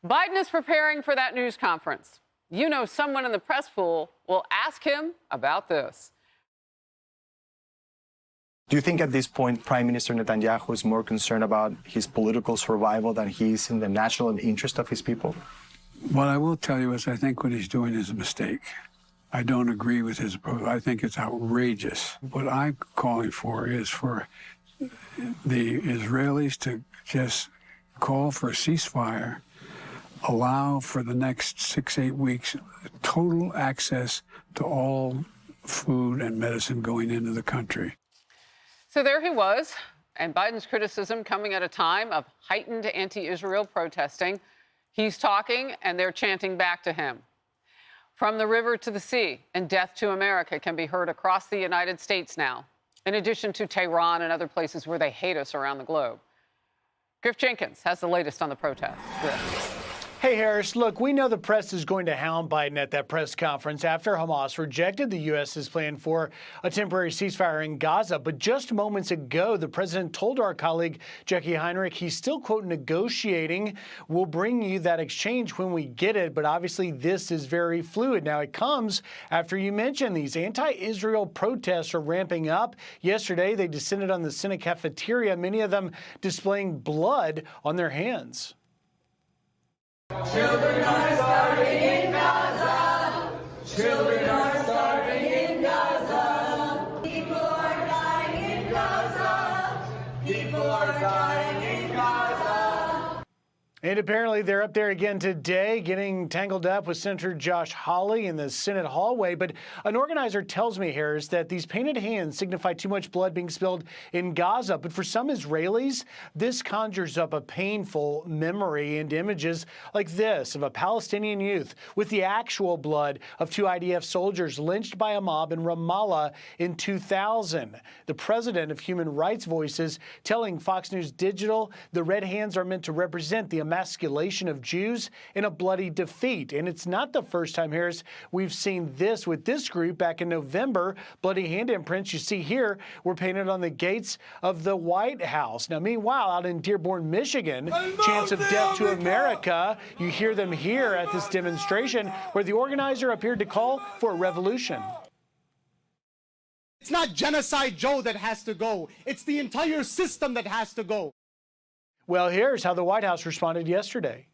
Biden is preparing for that news conference. You know, someone in the press pool will ask him about this. Do you think at this point Prime Minister Netanyahu is more concerned about his political survival than he is in the national interest of his people? What I will tell you is I think what he's doing is a mistake. I don't agree with his approach. I think it's outrageous. What I'm calling for is for the Israelis to just call for a ceasefire, allow for the next 6-8 weeks total access to all food and medicine going into the country. So there he was, and Biden's criticism coming at a time of heightened anti-Israel protesting. He's talking, and they're chanting back to him. From the river to the sea, and death to America can be heard across the United States now, in addition to Tehran and other places where they hate us around the globe. Griff Jenkins has the latest on the protest. Griff. Hey, Harris, look, we know the press is going to hound Biden at that press conference after Hamas rejected the U.S.'s plan for a temporary ceasefire in Gaza. But just moments ago, the president told our colleague Jackie Heinrich he's still, quote, negotiating. We'll bring you that exchange when we get it. But obviously, this is very fluid. Now, it comes after you mentioned these anti-Israel protests are ramping up. Yesterday, they descended on the Senate cafeteria, many of them displaying blood on their hands. Children are starving in Gaza. Children are starving in Gaza. People are dying in Gaza. People are dying in Gaza. And apparently they're up there again today, getting tangled up with Senator Josh Hawley in the Senate hallway. But an organizer tells me, Harris, that these painted hands signify too much blood being spilled in Gaza. But for some Israelis, this conjures up a painful memory and images like this of a Palestinian youth with the actual blood of 2 IDF soldiers lynched by a mob in Ramallah in 2000. The president of Human Rights Voices telling Fox News Digital the red hands are meant to represent the emasculation of Jews in a bloody defeat. And it's not the first time, Harris, we've seen this with this group back in November. Bloody hand imprints you see here were painted on the gates of the White House. Now, meanwhile, out in Dearborn, Michigan, chants of death to America. You hear them here at this demonstration where the organizer appeared to call for a revolution. It's not Genocide Joe that has to go. It's the entire system that has to go. Well, here's how the White House responded yesterday.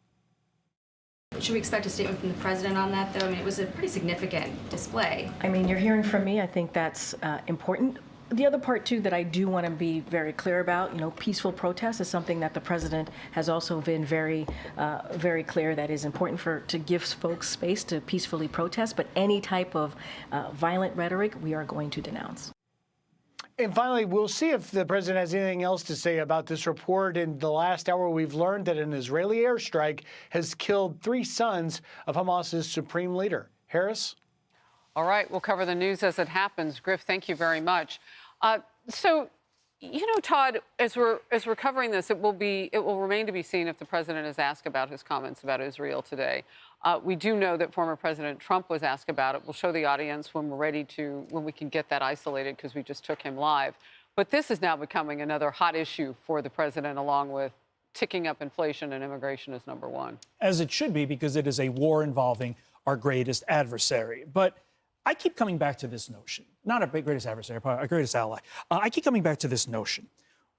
Should we expect a statement from the president on that, though? I mean, it was a pretty significant display. I mean, you're hearing from me. I think that's important. The other part, too, that I do want to be very clear about, you know, peaceful protest is something that the president has also been very clear that is important to give folks space to peacefully protest. But any type of violent rhetoric, we are going to denounce. And finally, we'll see if the president has anything else to say about this report. In the last hour, we've learned that an Israeli airstrike has killed 3 sons of Hamas's supreme leader. Harris? All right, we'll cover the news as it happens. Griff, thank you very much. So, you know, Todd, as we're covering this, it will remain to be seen if the president is asked about his comments about Israel today. We do know that former President Trump was asked about it. We'll show the audience when we can get that isolated because we just took him live. But this is now becoming another hot issue for the president, along with ticking up inflation and immigration as number one. As it should be, because it is a war involving our greatest adversary. But I keep coming back to this notion, not our greatest adversary, but our greatest ally. I keep coming back to this notion.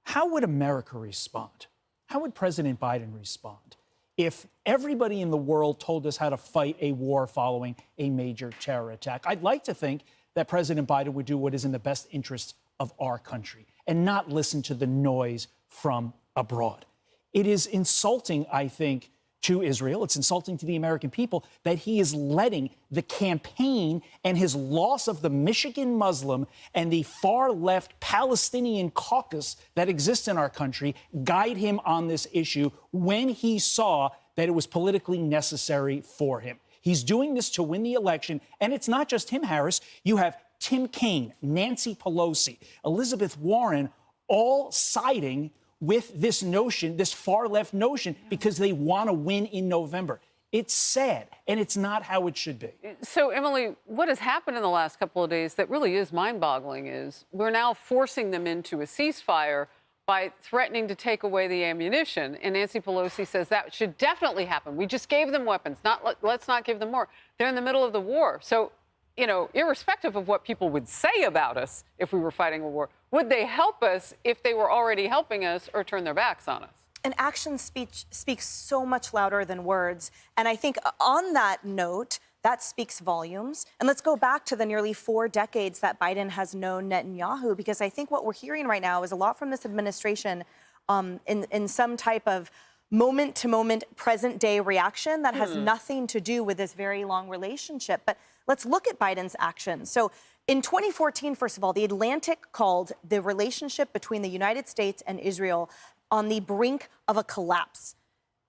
How would America respond? How would President Biden respond if everybody in the world told us how to fight a war following a major terror attack? I'd like to think that President Biden would do what is in the best interest of our country and not listen to the noise from abroad. It is insulting, I think, to Israel. It's insulting to the American people that he is letting the campaign and his loss of the Michigan Muslim and the far-left Palestinian caucus that exists in our country guide him on this issue when he saw that it was politically necessary for him. He's doing this to win the election, and it's not just him, Harris. You have Tim Kaine, Nancy Pelosi, Elizabeth Warren, all siding with this notion, this far-left notion, because they want to win in November. It's sad, and it's not how it should be. So, Emily, what has happened in the last couple of days that really is mind-boggling is we're now forcing them into a ceasefire, by threatening to take away the ammunition. And Nancy Pelosi says that should definitely happen. We just gave them weapons. Let's not give them more. They're in the middle of the war. So, you know, irrespective of what people would say about us if we were fighting a war, would they help us if they were already helping us or turn their backs on us? An action speaks so much louder than words. And I think on that note, that speaks volumes. And let's go back to the nearly 4 decades that Biden has known Netanyahu, because I think what we're hearing right now is a lot from this administration in some type of moment-to-moment, present-day reaction that has nothing to do with this very long relationship. But let's look at Biden's actions. So in 2014, first of all, The Atlantic called the relationship between the United States and Israel on the brink of a collapse.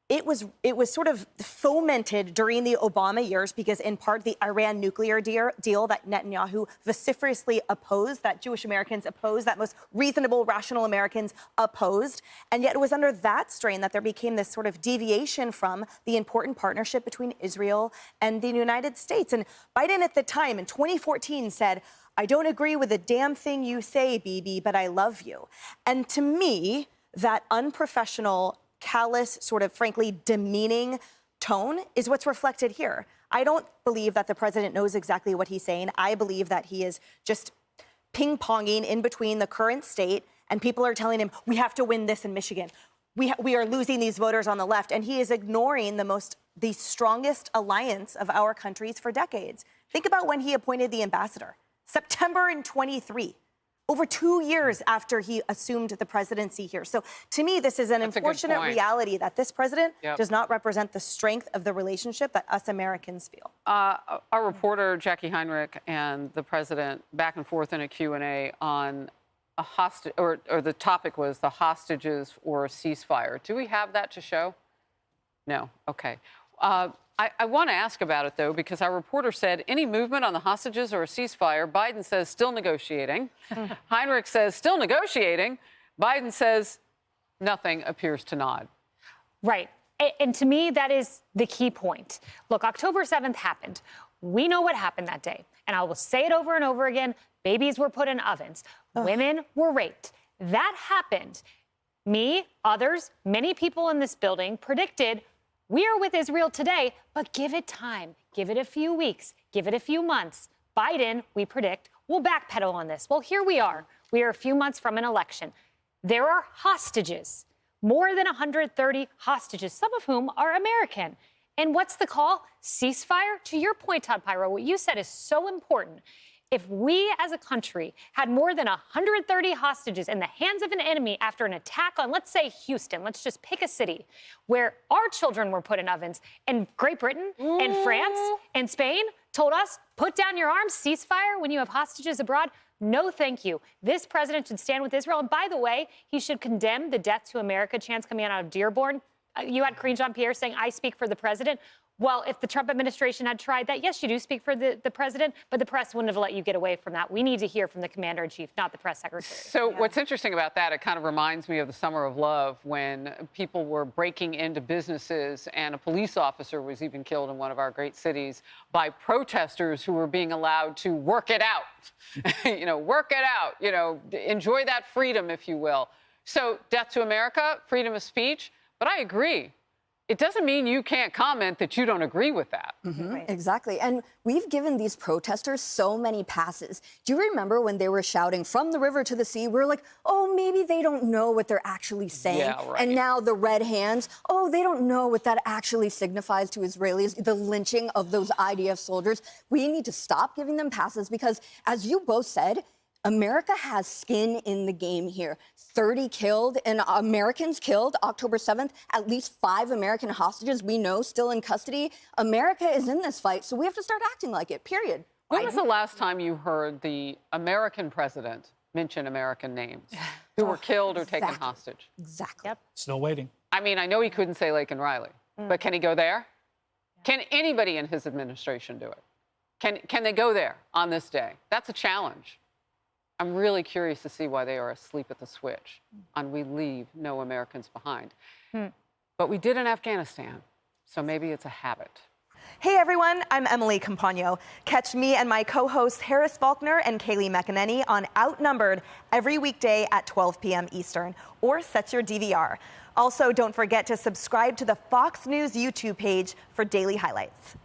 It was sort of fomented during the Obama years because, in part, the Iran nuclear deal that Netanyahu vociferously opposed, that Jewish Americans opposed, that most reasonable, rational Americans opposed. And yet it was under that strain that there became this sort of deviation from the important partnership between Israel and the United States. And Biden at the time, in 2014, said, "I don't agree with a damn thing you say, Bibi, but I love you." And to me, that unprofessional, callous, sort of frankly demeaning tone is what's reflected here. I don't believe that the president knows exactly what he's saying. I believe that he is just ping-ponging in between the current state, and people are telling him, we have to win this in Michigan. We are losing these voters on the left, and he is ignoring the strongest alliance of our countries for decades. Think about when he appointed the ambassador, September in 23. Over 2 years after he assumed the presidency here. So to me, this is an unfortunate reality that this president does not represent the strength of the relationship that us Americans feel. Our reporter, Jackie Heinrich, and the president back and forth in a Q&A on a hostage, or the topic was the hostages or a ceasefire. Do we have that to show? No. Okay. I want to ask about it, though, because our reporter said any movement on the hostages or a ceasefire, Biden says still negotiating. Heinrich says still negotiating. Biden says nothing appears to nod. Right. And to me, that is the key point. Look, October 7th happened. We know what happened that day. And I will say it over and over again. Babies were put in ovens. Women were raped. That happened. Me, others, many people in this building predicted we are with Israel today, but give it time. Give it a few weeks. Give it a few months. Biden, we predict, will backpedal on this. Well, here we are. We are a few months from an election. There are hostages, more than 130 hostages, some of whom are American. And what's the call? Ceasefire? To your point, Todd Pyro, what you said is so important. If we as a country had more than 130 hostages in the hands of an enemy after an attack on, let's say, Houston, let's just pick a city where our children were put in ovens, and Great Britain and France and Spain told us, put down your arms, ceasefire when you have hostages abroad, no thank you. This president should stand with Israel. And by the way, he should condemn the Death to America chants coming out of Dearborn. You had Karine Jean-Pierre saying, I speak for the president. Well, if the Trump administration had tried that, yes, you do speak for the president, but the press wouldn't have let you get away from that. We need to hear from the commander-in-chief, not the press secretary. So what's interesting about that, it kind of reminds me of the Summer of Love when people were breaking into businesses and a police officer was even killed in one of our great cities by protesters who were being allowed to work it out. Work it out, enjoy that freedom, if you will. So Death to America, freedom of speech, but I agree. It doesn't mean you can't comment that you don't agree with that. Right. Exactly. And we've given these protesters so many passes. Do you remember when they were shouting from the river to the sea? We're like, oh, maybe they don't know what they're actually saying. Yeah, right. And now the red hands, oh, they don't know what that actually signifies to Israelis, the lynching of those IDF soldiers. We need to stop giving them passes because, as you both said, America has skin in the game here. 30 killed and Americans killed October 7th, at least 5 American hostages we know still in custody. America is in this fight, so we have to start acting like it, period. When was the last time you heard the American president mention American names who were killed or taken hostage? Exactly. Yep. Still waiting. I mean, I know he couldn't say Lake and Riley, but can he go there? Can anybody in his administration do it? Can they go there on this day? That's a challenge. I'm really curious to see why they are asleep at the switch on we leave no Americans behind. But we did in Afghanistan, so maybe it's a habit. Hey everyone, I'm Emily Campagno. Catch me and my co-hosts Harris Faulkner and Kaylee McEnany on Outnumbered every weekday at 12 p.m. Eastern, or set your DVR. Also, don't forget to subscribe to the Fox News YouTube page for daily highlights.